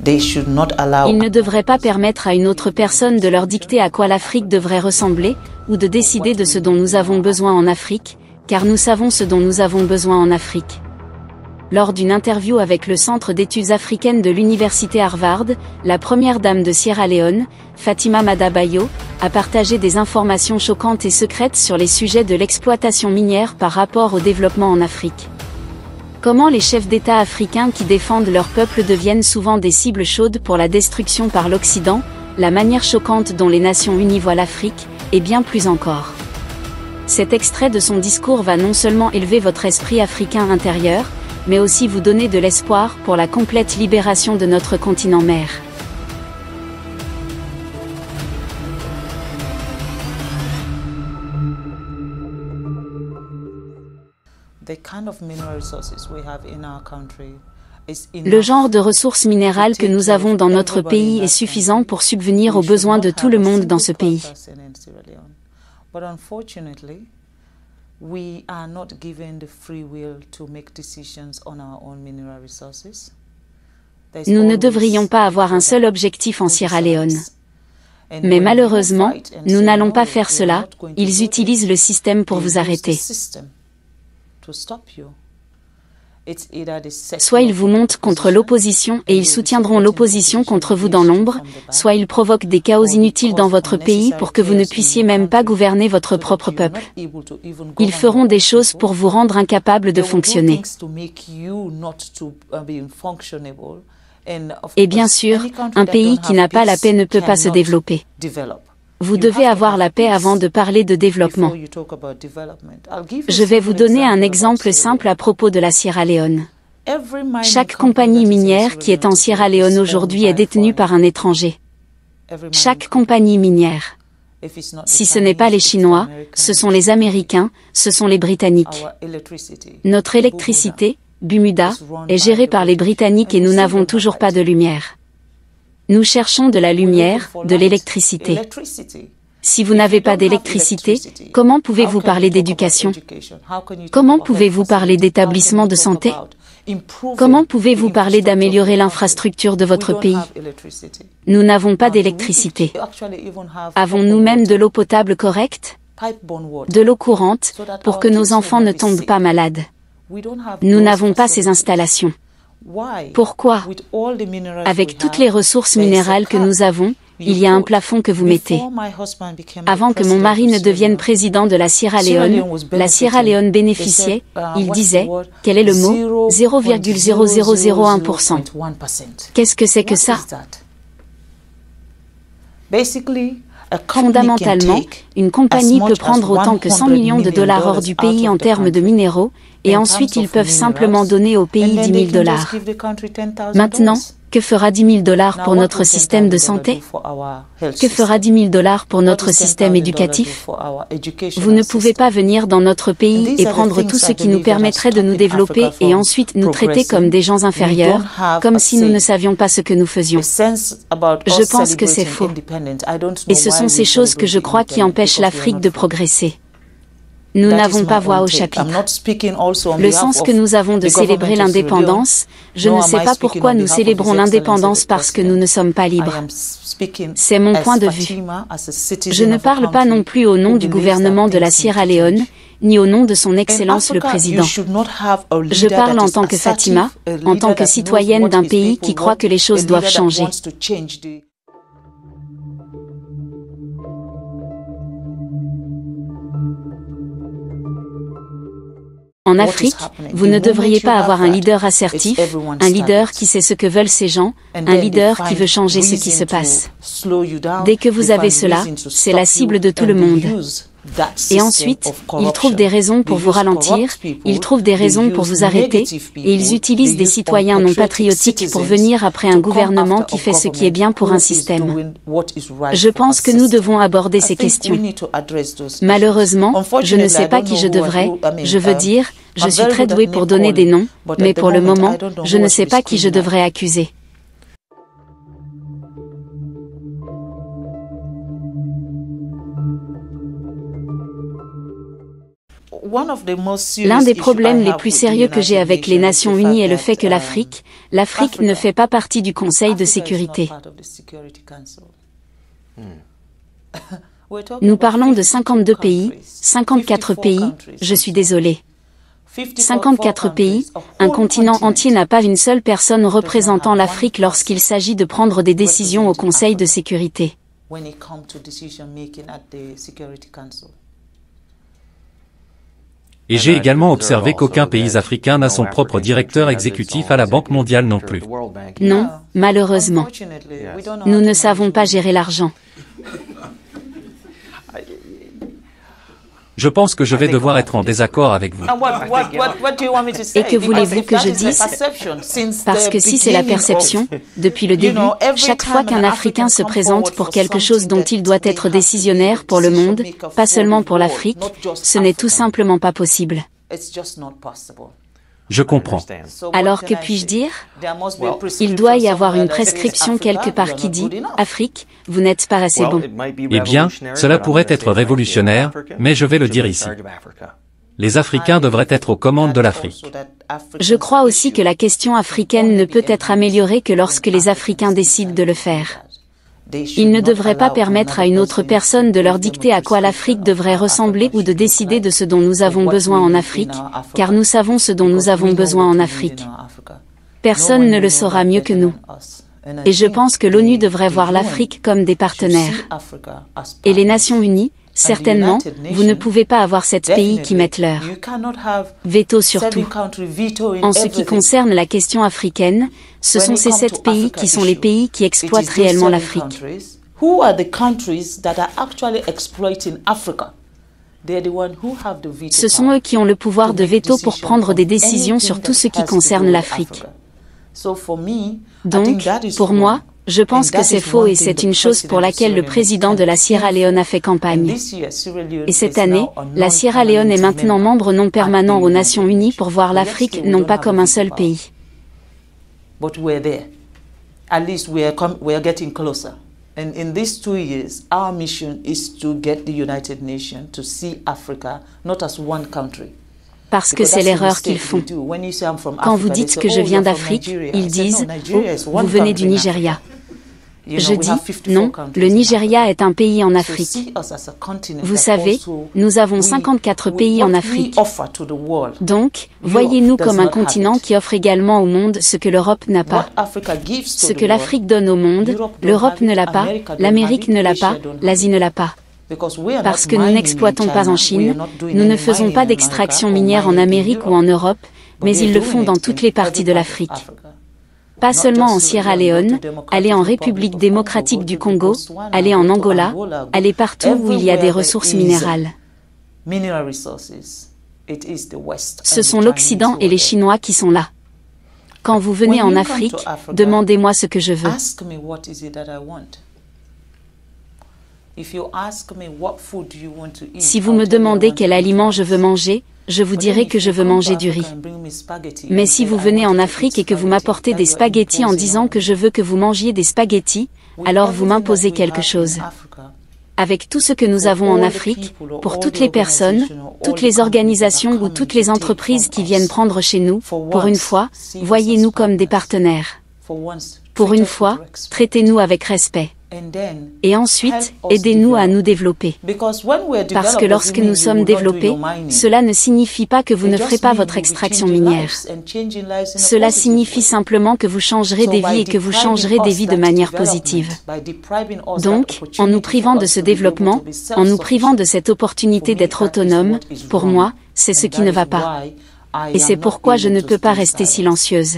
Ils ne devraient pas permettre à une autre personne de leur dicter à quoi l'Afrique devrait ressembler, ou de décider de ce dont nous avons besoin en Afrique, car nous savons ce dont nous avons besoin en Afrique. Lors d'une interview avec le Centre d'études africaines de l'Université Harvard, la première dame de Sierra Leone, Fatima Madabayo, a partagé des informations choquantes et secrètes sur les sujets de l'exploitation minière par rapport au développement en Afrique. Comment les chefs d'État africains qui défendent leur peuple deviennent souvent des cibles chaudes pour la destruction par l'Occident, la manière choquante dont les Nations Unies voient l'Afrique, et bien plus encore. Cet extrait de son discours va non seulement élever votre esprit africain intérieur, mais aussi vous donner de l'espoir pour la complète libération de notre continent mère. Le genre de ressources minérales que nous avons dans notre pays est suffisant pour subvenir aux besoins de tout le monde dans ce pays. Nous ne devrions pas avoir un seul objectif en Sierra Leone. Mais malheureusement, nous n'allons pas faire cela, ils utilisent le système pour vous arrêter. Soit ils vous montent contre l'opposition et ils soutiendront l'opposition contre vous dans l'ombre, soit ils provoquent des chaos inutiles dans votre pays pour que vous ne puissiez même pas gouverner votre propre peuple. Ils feront des choses pour vous rendre incapable de fonctionner. Et bien sûr, un pays qui n'a pas la paix ne peut pas se développer. Vous devez avoir la paix avant de parler de développement. Je vais vous donner un exemple simple à propos de la Sierra Leone. Chaque compagnie minière qui est en Sierra Leone aujourd'hui est détenue par un étranger. Chaque compagnie minière. Si ce n'est pas les Chinois, ce sont les Américains, ce sont les Britanniques. Notre électricité, Bumuda, est gérée par les Britanniques et nous n'avons toujours pas de lumière. Nous cherchons de la lumière, de l'électricité. Si vous n'avez pas d'électricité, comment pouvez-vous parler d'éducation? Comment pouvez-vous parler d'établissement de santé? Comment pouvez-vous parler d'améliorer l'infrastructure de votre pays? Nous n'avons pas d'électricité. Avons-nous même de l'eau potable correcte? De l'eau courante, pour que nos enfants ne tombent pas malades? Nous n'avons pas ces installations. Pourquoi? Avec toutes les ressources minérales que nous avons, il y a un plafond que vous mettez. Avant que mon mari ne devienne président de la Sierra Leone bénéficiait, il disait, quel est le mot? 0,0001%. Qu'est-ce que c'est que ça? Fondamentalement, une compagnie peut prendre autant que 100 millions de dollars hors du pays en termes de minéraux, et ensuite ils peuvent simplement donner au pays 10 000 dollars. Maintenant, que fera 10 000 dollars pour notre système de santé? Que fera 10 000 dollars pour notre système éducatif? Vous ne pouvez pas venir dans notre pays et prendre tout ce qui nous permettrait de nous développer et ensuite nous traiter comme des gens inférieurs, comme si nous ne savions pas ce que nous faisions. Je pense que c'est faux. Et ce sont ces choses que je crois qui empêchent l'Afrique de progresser. Nous n'avons pas voix au chapitre. Le sens que nous avons de célébrer l'indépendance, je ne sais pas pourquoi nous célébrons l'indépendance parce que nous ne sommes pas libres. C'est mon point de vue. Je ne parle pas non plus au nom du gouvernement de la Sierra Leone, ni au nom de son Excellence le Président. Je parle en tant que Fatima, en tant que citoyenne d'un pays qui croit que les choses doivent changer. En Afrique, vous ne devriez pas avoir un leader assertif, un leader qui sait ce que veulent ces gens, un leader qui veut changer ce qui se passe. Dès que vous avez cela, c'est la cible de tout le monde. Et ensuite, ils trouvent des raisons pour vous ralentir, ils trouvent des raisons pour vous arrêter, et ils utilisent des citoyens non patriotiques pour venir après un gouvernement qui fait ce qui est bien pour un système. Je pense que nous devons aborder ces questions. Malheureusement, je ne sais pas qui je devrais, je veux dire, je suis très douée pour donner des noms, mais pour le moment, je ne sais pas qui je devrais accuser. L'un des problèmes les plus sérieux que j'ai avec les Nations Unies est le fait que l'Afrique ne fait pas partie du Conseil de sécurité. Nous parlons de 52 pays, 54 pays, je suis désolé. 54 pays, un continent entier n'a pas une seule personne représentant l'Afrique lorsqu'il s'agit de prendre des décisions au Conseil de sécurité. Et j'ai également observé qu'aucun pays africain n'a son propre directeur exécutif à la Banque mondiale non plus. Non, malheureusement. Nous ne savons pas gérer l'argent. Je pense que je vais devoir être en désaccord avec vous. Et que voulez-vous que je dise? Parce que si c'est la perception, depuis le début, chaque fois qu'un Africain se présente pour quelque chose dont il doit être décisionnaire pour le monde, pas seulement pour l'Afrique, ce n'est tout simplement pas possible. Je comprends. Alors que puis-je dire? Il doit y avoir une prescription quelque part qui dit « Afrique, vous n'êtes pas assez bon ». Eh bien, cela pourrait être révolutionnaire, mais je vais le dire ici. Les Africains devraient être aux commandes de l'Afrique. Je crois aussi que la question africaine ne peut être améliorée que lorsque les Africains décident de le faire. Ils ne devraient pas permettre à une autre personne de leur dicter à quoi l'Afrique devrait ressembler ou de décider de ce dont nous avons besoin en Afrique, car nous savons ce dont nous avons besoin en Afrique. Personne ne le saura mieux que nous. Et je pense que l'ONU devrait voir l'Afrique comme des partenaires. Et les Nations Unies, certainement, vous ne pouvez pas avoir 7 pays qui mettent leur veto sur tout. En ce qui concerne la question africaine, ce sont ces 7 pays qui sont les pays qui exploitent réellement l'Afrique. Ce sont eux qui ont le pouvoir de veto pour prendre des décisions sur tout ce qui concerne l'Afrique. Donc, pour moi, je pense que c'est faux et c'est une chose pour laquelle le président de la Sierra Leone a fait campagne. Et cette année, la Sierra Leone est maintenant membre non permanent aux Nations Unies pour voir l'Afrique non pas comme un seul pays. And in these 2 years, our mission is to get the United Nations to see Africa not as one country. Parce que c'est l'erreur qu'ils font. Quand vous dites que je viens d'Afrique, ils disent « Oh, vous venez du Nigeria ». Je dis « Non, le Nigeria est un pays en Afrique. Vous savez, nous avons 54 pays en Afrique. Donc, voyez-nous comme un continent qui offre également au monde ce que l'Europe n'a pas. Ce que l'Afrique donne au monde, l'Europe ne l'a pas, l'Amérique ne l'a pas, l'Asie ne l'a pas. Parce que nous n'exploitons pas en Chine, nous ne faisons pas d'extraction minière en Amérique ou en Europe, mais ils le font dans toutes les parties de l'Afrique. Pas seulement en Sierra Leone, allez en République démocratique du Congo, allez en Angola, allez partout où il y a des ressources minérales. Ce sont l'Occident et les Chinois qui sont là. Quand vous venez en Afrique, demandez-moi ce que je veux. Si vous me demandez quel aliment je veux manger, je vous dirai que je veux manger du riz. Mais si vous venez en Afrique et que vous m'apportez des spaghettis en disant que je veux que vous mangiez des spaghettis, alors vous m'imposez quelque chose. Avec tout ce que nous avons en Afrique, pour toutes les personnes, toutes les organisations ou toutes les entreprises qui viennent prendre chez nous, pour une fois, voyez-nous comme des partenaires. Pour une fois, traitez-nous avec respect. Et ensuite, aidez-nous à nous développer. Parce que lorsque nous sommes développés, cela ne signifie pas que vous ne ferez pas votre extraction minière. Cela signifie simplement que vous changerez des vies et que vous changerez des vies de manière positive. Donc, en nous privant de ce développement, en nous privant de cette opportunité d'être autonome, pour moi, c'est ce qui ne va pas. Et c'est pourquoi je ne peux pas rester silencieuse.